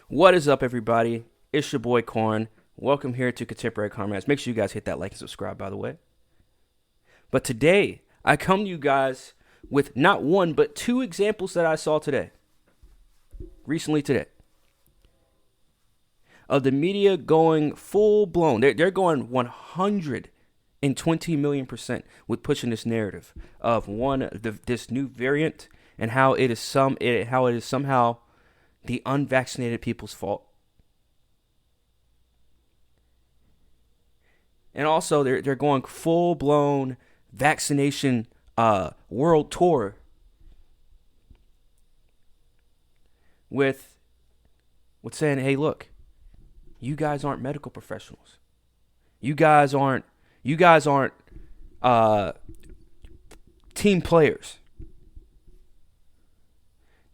What is up, everybody? It's your boy Corn. Welcome here to Contemporary Comrades. Make sure you guys hit that like and subscribe, by the way. But today, I come to you guys with not one, but two examples that I saw today. Recently today. Of the media going full blown. They're going 120 million% with pushing this narrative of this new variant and how it is somehow the unvaccinated people's fault. And also they're going full blown vaccination world tour with saying, hey, look, you guys aren't medical professionals. You guys aren't team players.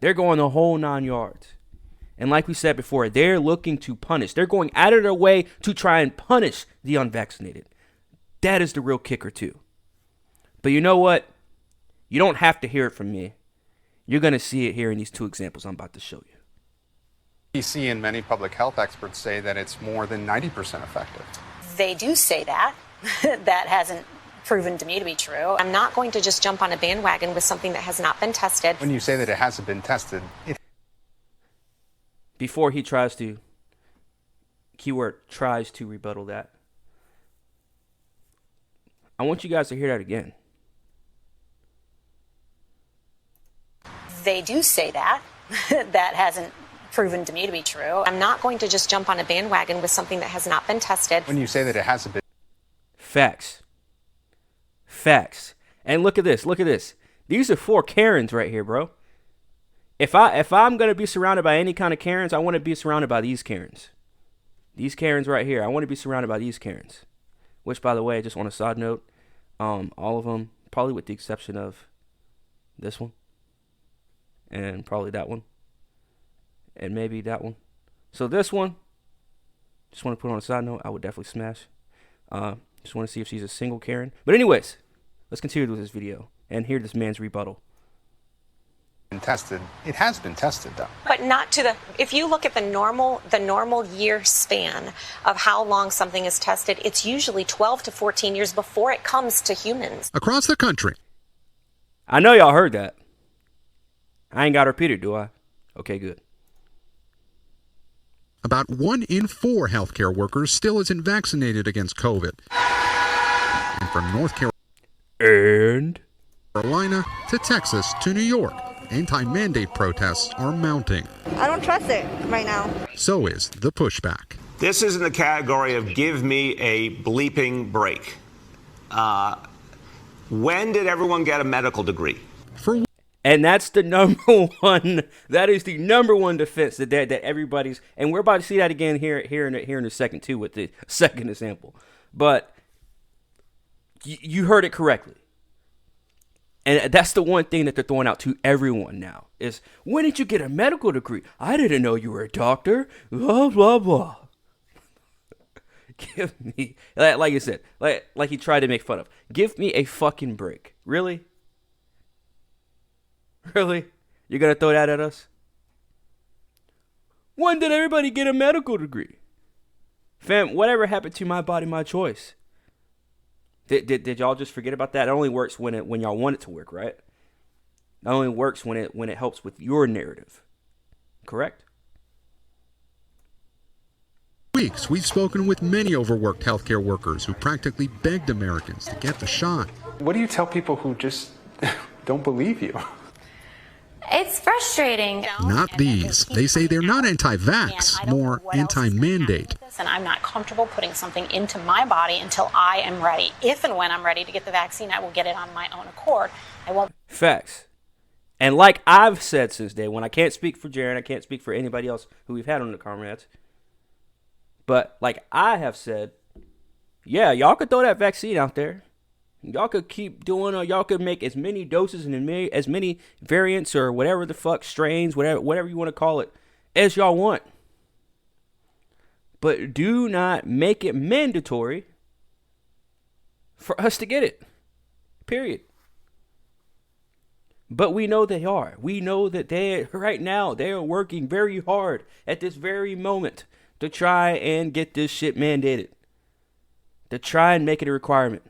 They're going the whole 9 yards. And like we said before, they're looking to punish. They're going out of their way to try and punish the unvaccinated. That is the real kicker too. But you know what? You don't have to hear it from me. You're going to see it here in these two examples I'm about to show you. CDC and many public health experts say that it's more than 90% effective. They do say that. That hasn't proven to me to be true. I'm not going to just jump on a bandwagon with something that has not been tested. When you say that it hasn't been tested, Before he tries to, keyword tries to rebuttal that, I want you guys to hear that again. They do say that. That hasn't proven to me to be true. I'm not going to just jump on a bandwagon with something that has not been tested. when you say that it hasn't been Facts. And look at this. These are 4 Karens right here, bro. If I'm gonna be surrounded by any kind of Karens, I want to be surrounded by these Karens. These Karens right here. I want to be surrounded by these Karens. Which, by the way, just on a side note, all of them, probably with the exception of this one, and probably that one, and maybe that one. So this one, just want to put on a side note, I would definitely smash. Just want to see if she's a single Karen. But anyways, let's continue with this video and hear this man's rebuttal. tested. It has been tested, though. But not to if you look at the normal year span of how long something is tested, it's usually 12 to 14 years before it comes to humans. Across the country. I know y'all heard that. I ain't got to repeat it, do I? Okay, good. About 1 in 4 healthcare workers still isn't vaccinated against COVID. And from North Carolina to Texas to New York, anti-mandate protests are mounting. I don't trust it right now. So is the pushback. This is in the category of give me a bleeping break. When did everyone get a medical degree? And that's the number one. That is the number one defense that everybody's. And we're about to see that again here in a second too with the second example. But you heard it correctly. And that's the one thing that they're throwing out to everyone now is, when did you get a medical degree? I didn't know you were a doctor. Blah blah blah. Give me, like you said, like he tried to make fun of. Give me a fucking break. Really? Really? You're going to throw that at us? When did everybody get a medical degree? Fam, whatever happened to my body, my choice? Did y'all just forget about that? It only works when y'all want it to work, right? It only works when it helps with your narrative. Correct? Weeks, we've spoken with many overworked healthcare workers who practically begged Americans to get the shot. What do you tell people who just don't believe you? It's frustrating. Not these. They say they're not anti-vax, more anti-mandate. And I'm not comfortable putting something into my body until I am ready. If and when I'm ready to get the vaccine, I will get it on my own accord. I won't. Facts. And like I've said since day one, I can't speak for Jaron, I can't speak for anybody else who we've had on the Comrades. But like I have said, yeah, y'all could throw that vaccine out there. Y'all could keep doing, or y'all could make as many doses and as many variants or whatever the fuck, strains, whatever you want to call it, as y'all want. But do not make it mandatory for us to get it. Period. But we know they are. We know that they are working very hard at this very moment to try and get this shit mandated. To try and make it a requirement.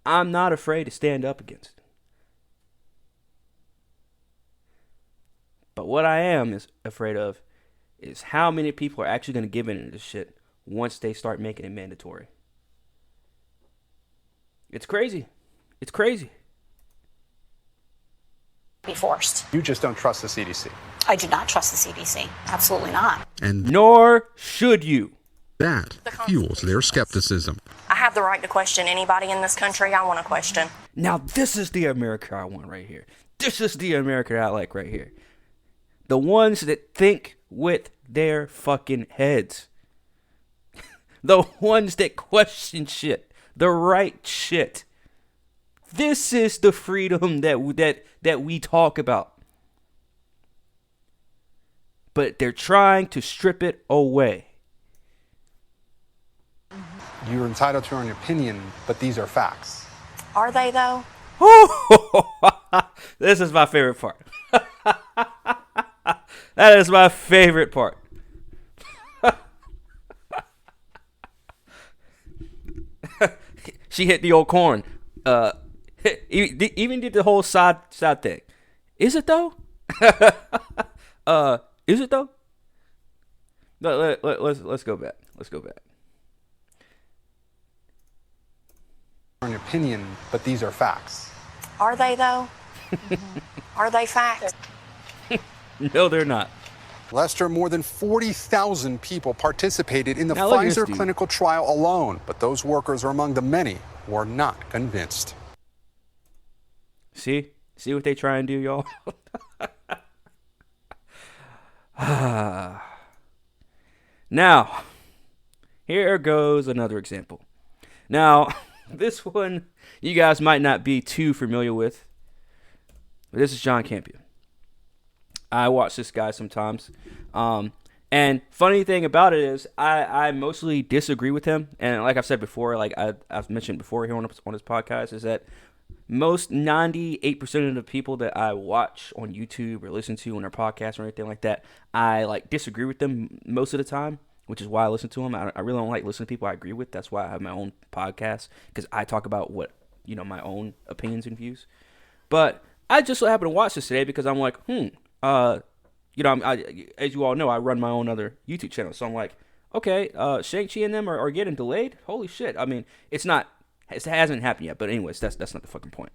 I'm not afraid to stand up against it. But what I am afraid of is how many people are actually going to give in to this shit once they start making it mandatory. It's crazy. It's crazy. Be forced. You just don't trust the CDC. I do not trust the CDC. Absolutely not. And Nor should you. that fuels their skepticism. I have the right to question anybody in this country I want to question. Now, this is the America I want right here. This is the America I like right here. The ones that think with their fucking heads. The ones that question shit. The right shit. This is the freedom that we talk about. But they're trying to strip it away. You're entitled to your opinion, but these are facts. Are they, though? This is my favorite part. That is my favorite part. She hit the old corn. Even did the whole side thing. Is it though? Is it though? Let's go back. Let's go back. Your opinion, but these are facts. Are they, though? Are they facts? No, they're not. Lester, more than 40,000 people participated in the Now look at this Pfizer dude. clinical trial alone, but those workers are among the many who are not convinced. See what they try and do, y'all. Now, here goes another example. Now, this one you guys might not be too familiar with, but this is John Campion. I watch this guy sometimes. And funny thing about it is I mostly disagree with him. And like I've said before, like I've mentioned before here on his podcast, is that most 98% of the people that I watch on YouTube or listen to on their podcast or anything like that, I like disagree with them most of the time, which is why I listen to them. I really don't like listening to people I agree with. That's why I have my own podcast, because I talk about what, my own opinions and views. But I just so happened to watch this today because I'm like, as you all know, I run my own other YouTube channel. So I'm like, okay, Shang-Chi and them are getting delayed? Holy shit. I mean, it hasn't happened yet. But anyways, that's not the fucking point.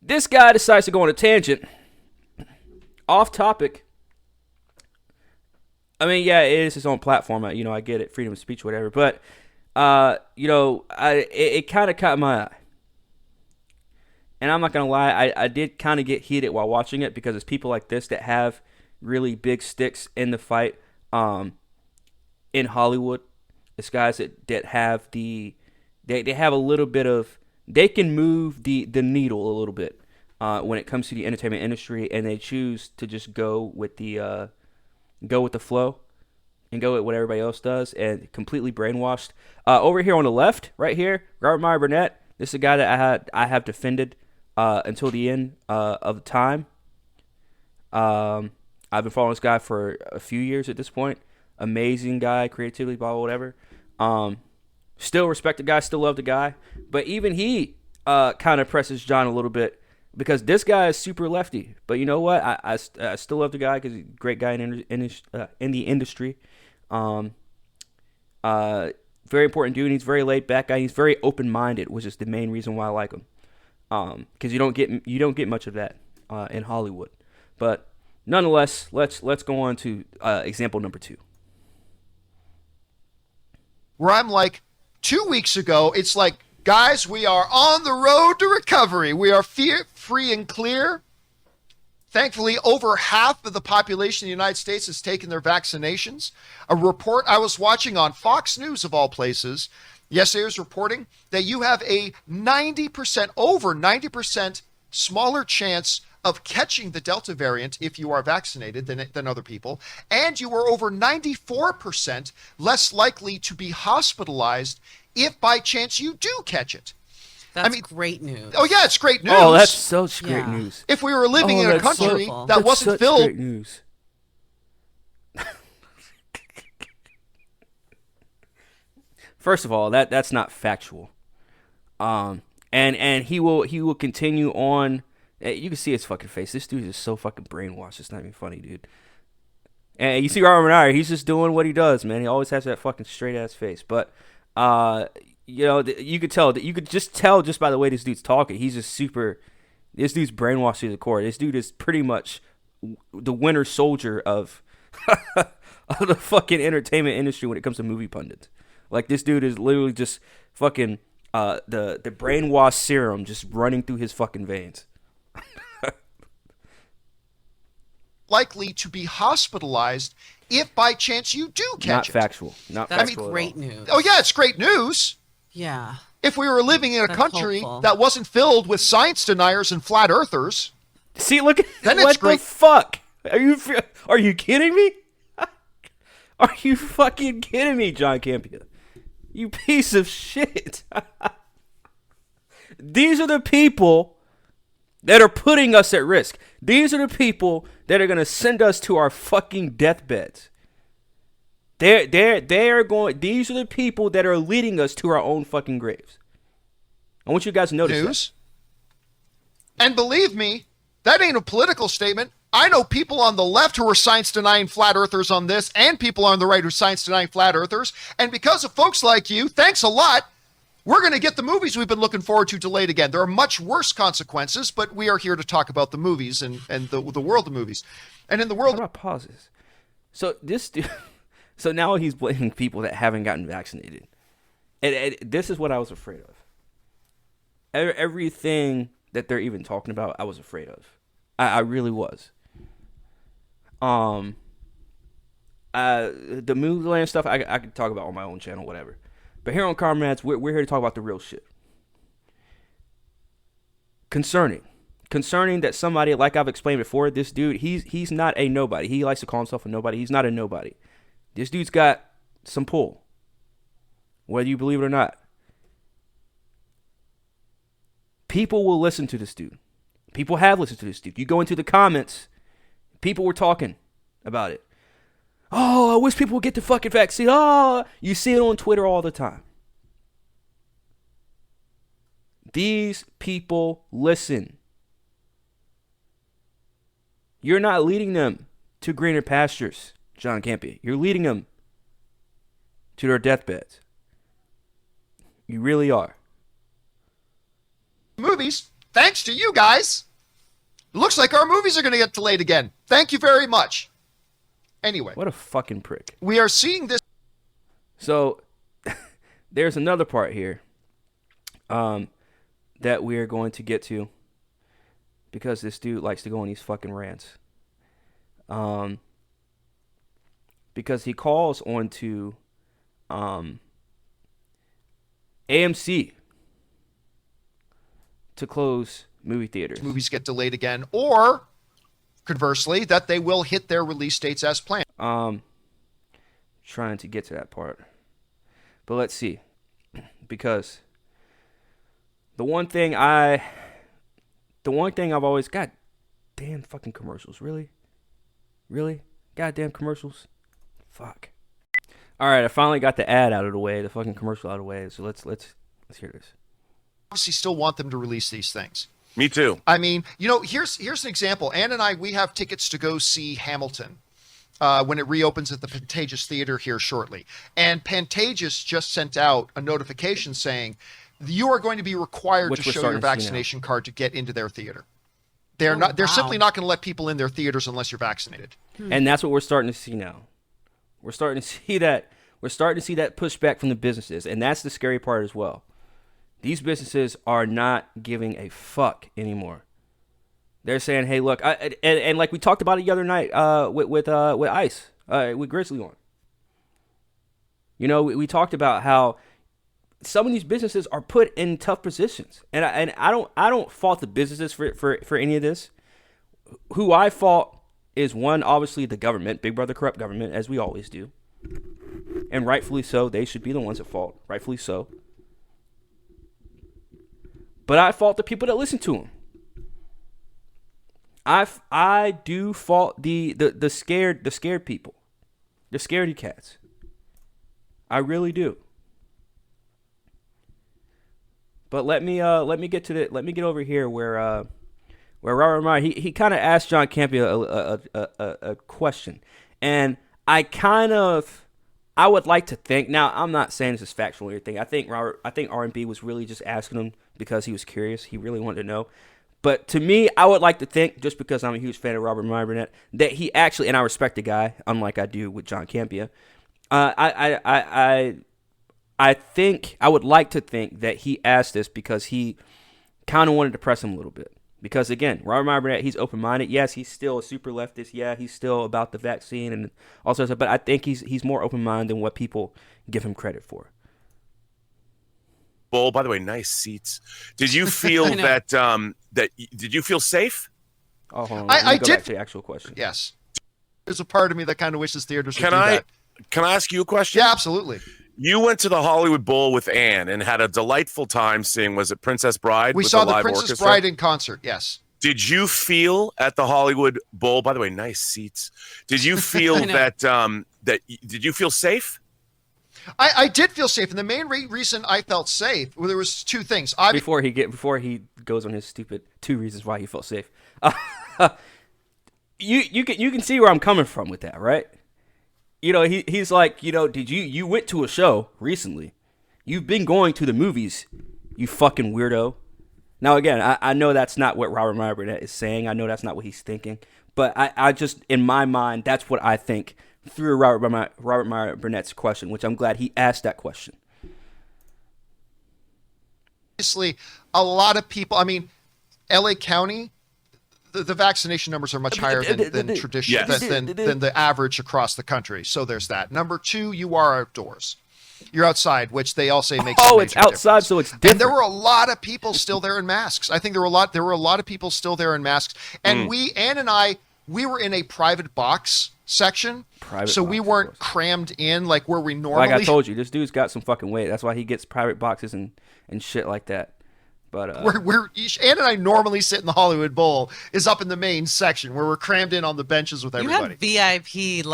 This guy decides to go on a tangent. Off topic. I mean, yeah, it is his own platform. I get it. Freedom of speech, whatever. But, it kind of caught my eye. And I'm not going to lie, I did kind of get heated while watching it because it's people like this that have really big sticks in the fight in Hollywood. It's guys that have they have a little bit of, they can move the needle a little bit when it comes to the entertainment industry, and they choose to just go with the flow and go with what everybody else does and completely brainwashed. Over here on the left, right here, Robert Meyer Burnett, this is a guy that I have defended until the end of the time. I've been following this guy for a few years at this point. Amazing guy, creativity, blah, whatever. Still respect the guy, still love the guy. But even he kind of presses John a little bit because this guy is super lefty. But you know what? I still love the guy because he's a great guy in the industry. Very important dude. He's very laid back guy. He's very open minded, which is the main reason why I like him. Because you don't get much of that in Hollywood. But nonetheless, let's go on to example number 2. Where I'm like, 2 weeks ago, it's like, guys, we are on the road to recovery. We are free and clear. Thankfully, over half of the population of the United States has taken their vaccinations. A report I was watching on Fox News, of all places, yesterday was reporting that you have a over 90% smaller chance of catching the Delta variant if you are vaccinated than other people, and you are over 94% less likely to be hospitalized if by chance you do catch it. That's great news. Oh, yeah, it's great news. Oh, that's such great news. If we were living in a country that wasn't filled... Great news. First of all, that's not factual. And he will continue on. You can see his fucking face. This dude is so fucking brainwashed. It's not even funny, dude. And you see Robert Meyer, he's just doing what he does, man. He always has that fucking straight ass face. But you know, you could tell that you could just tell just by the way this dude's talking. He's just super. This dude's brainwashed to the core. This dude is pretty much the winter soldier of of the fucking entertainment industry when it comes to movie pundits. Like, this dude is literally just fucking the brainwash serum just running through his fucking veins. Likely to be hospitalized if by chance you do catch it. Not factual. That's great news. Oh, yeah, it's great news. Yeah. If we were living in a country that wasn't filled with science deniers and flat earthers. See, look at then what it's great. The fuck? Are you kidding me? Are you fucking kidding me, John Campia? You piece of shit. These are the people that are putting us at risk. These are the people that are going to send us to our fucking deathbeds. These are the people that are leading us to our own fucking graves. I want you guys to notice that. And believe me, that ain't a political statement. I know people on the left who are science-denying flat earthers on this, and people on the right who are science-denying flat earthers. And because of folks like you, thanks a lot, we're going to get the movies we've been looking forward to delayed again. There are much worse consequences, but we are here to talk about the movies and the world of movies. And in the world... How about pauses? So this dude... So now he's blaming people that haven't gotten vaccinated. And this is what I was afraid of. Everything that they're even talking about, I was afraid of. I really was. The movie land stuff, I could talk about on my own channel, whatever. But here on Comrades, we're here to talk about the real shit. Concerning that somebody, like I've explained before, this dude, he's not a nobody. He likes to call himself a nobody. He's not a nobody. This dude's got some pull, whether you believe it or not. People will listen to this dude. People have listened to this dude. You go into the comments, people were talking about it. Oh, I wish people would get the fucking vaccine. Oh, you see it on Twitter all the time. These people listen. You're not leading them to greener pastures, John Campy. You're leading them to their deathbeds. You really are. Movies, thanks to you guys. It looks like our movies are going to get delayed again. Thank you very much. Anyway. What a fucking prick. We are seeing this. So, there's another part here that we're going to get to because this dude likes to go on these fucking rants. Because he calls onto AMC to close movie theaters. Movies get delayed again, or conversely, that they will hit their release dates as planned. Trying to get to that part. But let's see. Because the one thing I've always got, damn fucking commercials. Really? Goddamn commercials. Fuck. All right, I finally got the ad out of the way, the fucking commercial out of the way. So let's hear this. Obviously still want them to release these things. Me too. I mean, here's an example. Ann and I, we have tickets to go see Hamilton when it reopens at the Pantages Theater here shortly. And Pantages just sent out a notification saying you are going to be required to show your vaccination card to get into their theater. They're simply not going to let people in their theaters unless you're vaccinated. And that's what we're starting to see now. We're starting to see that pushback from the businesses, and that's the scary part as well. These businesses are not giving a fuck anymore. They're saying, "Hey, look," and like we talked about it the other night with Ice, with Grizzly on. We talked about how some of these businesses are put in tough positions, and I don't fault the businesses for any of this. Who I fault is one, obviously the government, Big Brother corrupt government, as we always do, and rightfully so. They should be the ones at fault, rightfully so. But I fault the people that listen to him. I do fault the scared people, the scaredy cats. I really do. But let me get over here where Robert Meyer he kind of asked John Campea a question, and I would like to think, now I'm not saying this is factual or anything. I think R&B was really just asking him because he was curious. He really wanted to know. But to me, I would like to think, just because I'm a huge fan of Robert Meyer Burnett, that he actually, and I respect the guy, unlike I do with John Campea. I would like to think that he asked this because he kind of wanted to press him a little bit. Because again, Robert Meyer Burnett, he's open-minded. Yes, he's still a super leftist. Yeah, he's still about the vaccine and all sorts of stuff. But I think he's more open-minded than what people give him credit for. Bull, by the way, nice seats. Did you feel did you feel safe? Oh, hold on. I did. Back to the actual question. Yes. There's a part of me that kind of wishes theaters would do that. that. Can I ask you a question? Yeah, absolutely. You went to the Hollywood Bowl with Anne and had a delightful time seeing, was it Princess Bride? We with saw the the live Princess orchestra? Bride in concert, yes. Did you feel at the Hollywood Bowl, by the way, nice seats. Did you feel did you feel safe? I did feel safe, and the main reason I felt safe, well, there was two things. Before he goes on his stupid 2 reasons why he felt safe, you can see where I'm coming from with that, right? You know, he's like, you know, you went to a show recently? You've been going to the movies, you fucking weirdo. Now again, I know that's not what Robert Meyer Burnett is saying. I know that's not what he's thinking, but I just, in my mind, that's what I think through Robert Meyer Burnett's question, which I'm glad he asked that question. Obviously, a lot of people, I mean, LA County, the vaccination numbers are much higher than traditional, Yes. than the average across the country. So there's that. Number two, you are outdoors. You're outside, which they all say makes a major it's outside, difference. so it's different. And there were a lot of people still there in masks. I think there were a lot of people still there in masks. And Ann and I, we were in a private box section. We weren't crammed in like where we normally. Like I told you, this dude's got some fucking weight. That's why he gets private boxes and shit like that. But where Ann and I normally sit in the Hollywood Bowl is up in the main section where we're crammed in on the benches with everybody. You had VIP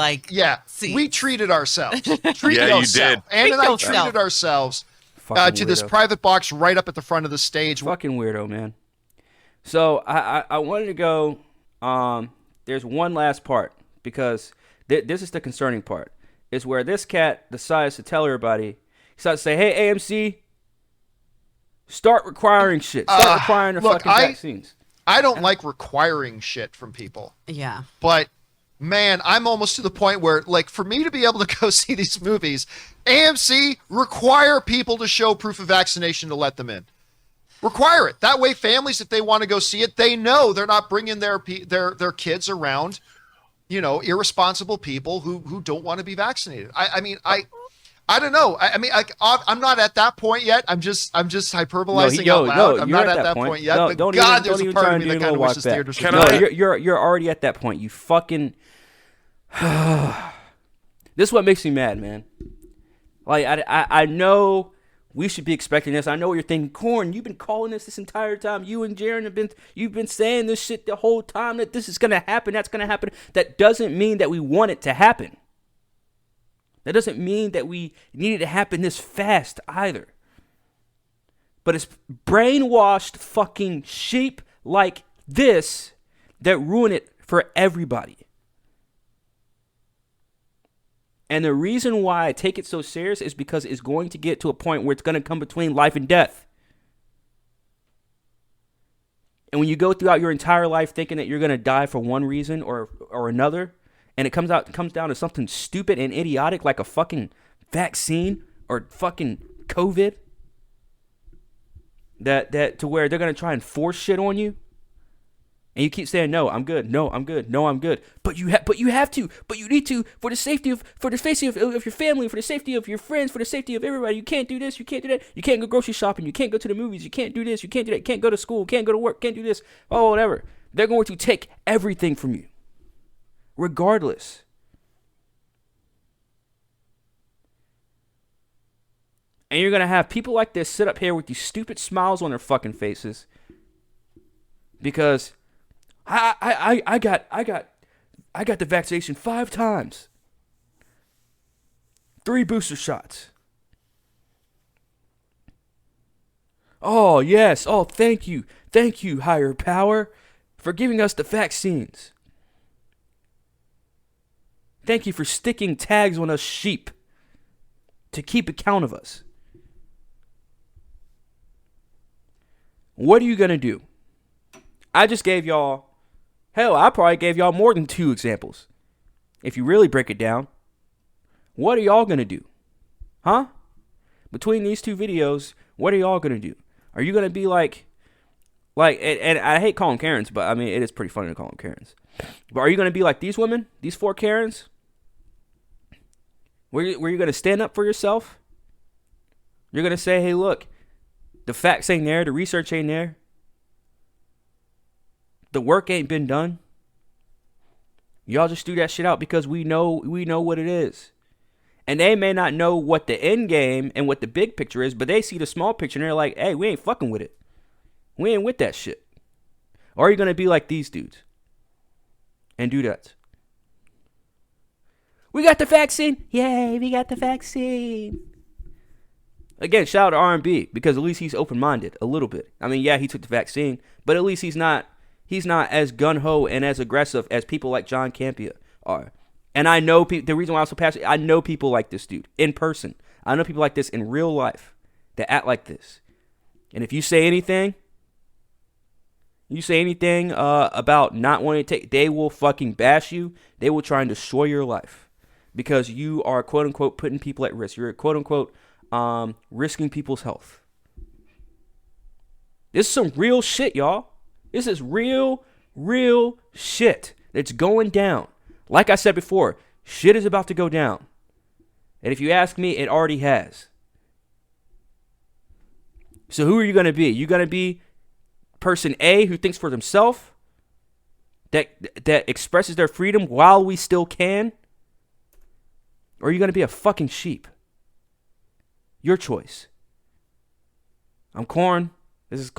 seats. We treated ourselves. You did. Ann and I treated ourselves to this private box right up at the front of the stage. Fucking weirdo, man. So I wanted to go. There's one last part because this is the concerning part. Is where this cat decides to tell everybody. He starts to say, "Hey, AMC. Start requiring shit. Start requiring the fucking vaccines." I don't like requiring shit from people. Yeah. But, man, I'm almost to the point where, like, for me to be able to go see these movies, AMC, require people to show proof of vaccination to let them in. Require it. That way, families, if they want to go see it, they know they're not bringing their kids around, you know, irresponsible people who don't want to be vaccinated. I don't know. I'm not at that point yet. I'm just hyperbolizing out loud. I'm not at that point yet. But God, there's a part of me that kind of wishes theaters would do that. You're already at that point. You fucking. This is what makes me mad, man. Like I know we should be expecting this. I know what you're thinking. Corn, you've been calling this entire time. You and Jaron you've been saying this shit the whole time that this is gonna happen. That's gonna happen. That doesn't mean that we want it to happen. That doesn't mean that we need it to happen this fast either. But it's brainwashed fucking sheep like this that ruin it for everybody. And the reason why I take it so serious is because it's going to get to a point where it's going to come between life and death. And when you go throughout your entire life thinking that you're going to die for one reason or another, and it comes down to something stupid and idiotic like a fucking vaccine or fucking COVID, that to where they're gonna try and force shit on you, and you keep saying no, I'm good, no, I'm good, no, I'm good, but you need to for the safety of your family, for the safety of your friends, for the safety of everybody. You can't do this, you can't do that, you can't go grocery shopping, you can't go to the movies, you can't do this, you can't do that, you can't go to school, can't go to work, can't do this, whatever. They're going to take everything from you. Regardless. And you're going to have people like this sit up here with these stupid smiles on their fucking faces. Because I got the vaccination 5 times. 3 booster shots. Oh, yes. Oh, thank you. Thank you, higher power, for giving us the vaccines. Thank you for sticking tags on us sheep to keep account of us. What are you going to do? I just gave y'all, hell, I probably gave y'all more than 2 examples. If you really break it down, what are y'all going to do? Huh? Between these 2 videos, what are y'all going to do? Are you going to be like, and I hate calling Karens, but I mean, it is pretty funny to call them Karens. But are you going to be like these women, these 4 Karens? Were you going to stand up for yourself? You're going to say, hey, look, the facts ain't there, the research ain't there. The work ain't been done. Y'all just threw that shit out because we know what it is. And they may not know what the end game and what the big picture is, but they see the small picture and they're like, hey, we ain't fucking with it. We ain't with that shit. Or are you going to be like these dudes and do that? We got the vaccine. Yay, we got the vaccine. Again, shout out to R&B because at least he's open-minded a little bit. I mean, yeah, he took the vaccine, but at least he's not as gun-ho and as aggressive as people like John Campea are. And I know the reason why I'm so passionate, I know people like this dude in person. I know people like this in real life that act like this. And if you say anything about not wanting to take, they will fucking bash you. They will try and destroy your life because you are, quote unquote, putting people at risk. You're, quote unquote, risking people's health. This is some real shit, y'all. This is real shit that's going down. Like I said before, shit is about to go down. And if you ask me, it already has. So who are you going to be? You going to be person A who thinks for themselves, that expresses their freedom while we still can? Or are you going to be a fucking sheep? Your choice. I'm Corn. This is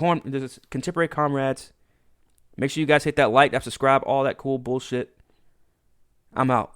Contemporary Comrades. Make sure you guys hit that like, that subscribe, all that cool bullshit. I'm out.